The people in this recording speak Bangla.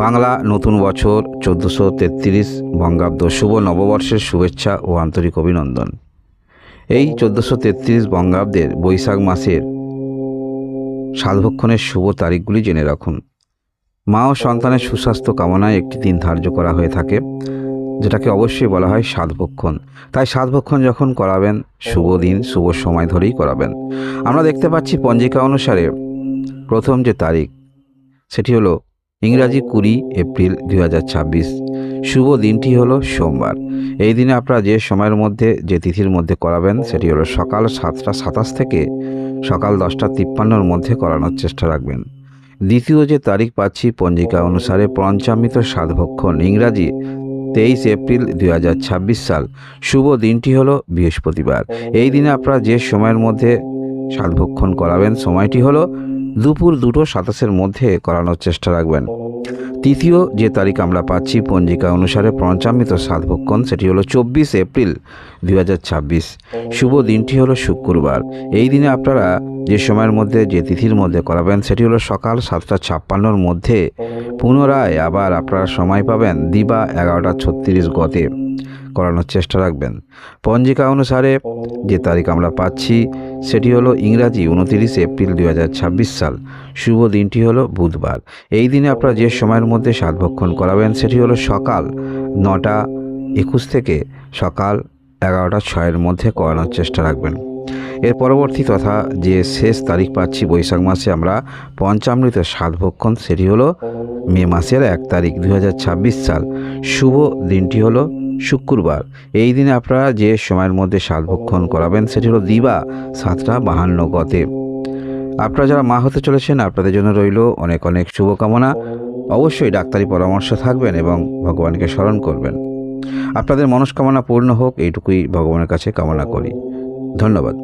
বাংলা নতুন বছর 1433 বঙ্গাব্দ শুভ নববর্ষের শুভেচ্ছা ও আন্তরিক অভিনন্দন। এই 1433 বঙ্গাব্দের বৈশাখ মাসের সাধভক্ষণের শুভ তারিখগুলি জেনে রাখুন। মা ও সন্তানের সুস্বাস্থ্য কামনায় একটি দিন ধার্য করা হয়ে থাকে, যেটাকে অবশ্যই বলা হয় সাধভক্ষণ। তাই সাধভক্ষণ যখন করাবেন শুভ দিন শুভ সময় ধরেই করাবেন। আমরা দেখতে পাচ্ছি পঞ্জিকা অনুসারে প্রথম যে তারিখ সেটি হলো ইংরাজি 20 এপ্রিল 2026। শুভ দিনটি হলো সোমবার। এই দিনে আপনারা যে সময়ের মধ্যে যে তিথির মধ্যে করাবেন সেটি হলো সকাল 7টা 27 থেকে সকাল 10টা 53-র মধ্যে করানোর চেষ্টা রাখবেন। দ্বিতীয় যে তারিখ পাচ্ছি পঞ্জিকা অনুসারে পঞ্চামৃত সাধভক্ষণ ইংরাজি 23 এপ্রিল 2026 সাল। শুভ দিনটি হলো বৃহস্পতিবার। এই দিনে আপনারা যে সময়ের মধ্যে সাধভক্ষণ করাবেন সময়টি হলো দুপুর 2:27-এর মধ্যে করানোর চেষ্টা রাখবেন। তৃতীয় যে তারিখ আমরা পাচ্ছি পঞ্জিকা অনুসারে পঞ্চামৃত সাধভক্ষণ সেটি হলো 24 এপ্রিল 2026। শুভ দিনটি হলো শুক্রবার। এই দিনে আপনারা যে সময়ের মধ্যে যে তিথির মধ্যে করাবেন সেটি হলো সকাল 7টা 56-র মধ্যে। পুনরায় আবার আপনারা সময় পাবেন দিবা 11টা 36 গতে করানোর চেষ্টা রাখবেন। পঞ্জিকা অনুসারে যে তারিখ আমরা পাচ্ছি সেটি হলো ইংরাজি 29 এপ্রিল 2026 সাল। শুভ দিনটি হলো বুধবার। এই দিনে আপনারা যে সময়ের মধ্যে সাধভক্ষণ করাবেন সেটি হলো সকাল 9টা 21 থেকে সকাল 11টা 6-এর মধ্যে করানোর চেষ্টা রাখবেন। এর পরবর্তী তথা যে শেষ তারিখ পাচ্ছি বৈশাখ মাসে আমরা পঞ্চামৃত সাধভক্ষণ সেটি হলো মে মাসের 1 তারিখ 2026 সাল। শুভ দিনটি হলো শুক্রবার। এই দিনে আপনারা যে সময়ের মধ্যে সাধভক্ষণ করাবেন সেটি হলো দিবা 7টা 52 গতে। আপনারা যারা মা হতে চলেছেন আপনাদের জন্য রইল অনেক অনেক শুভকামনা। অবশ্যই ডাক্তারি পরামর্শ থাকবেন এবং ভগবানকে স্মরণ করবেন। আপনাদের মনস্কামনা পূর্ণ হোক এইটুকুই ভগবানের কাছে কামনা করি। ধন্যবাদ।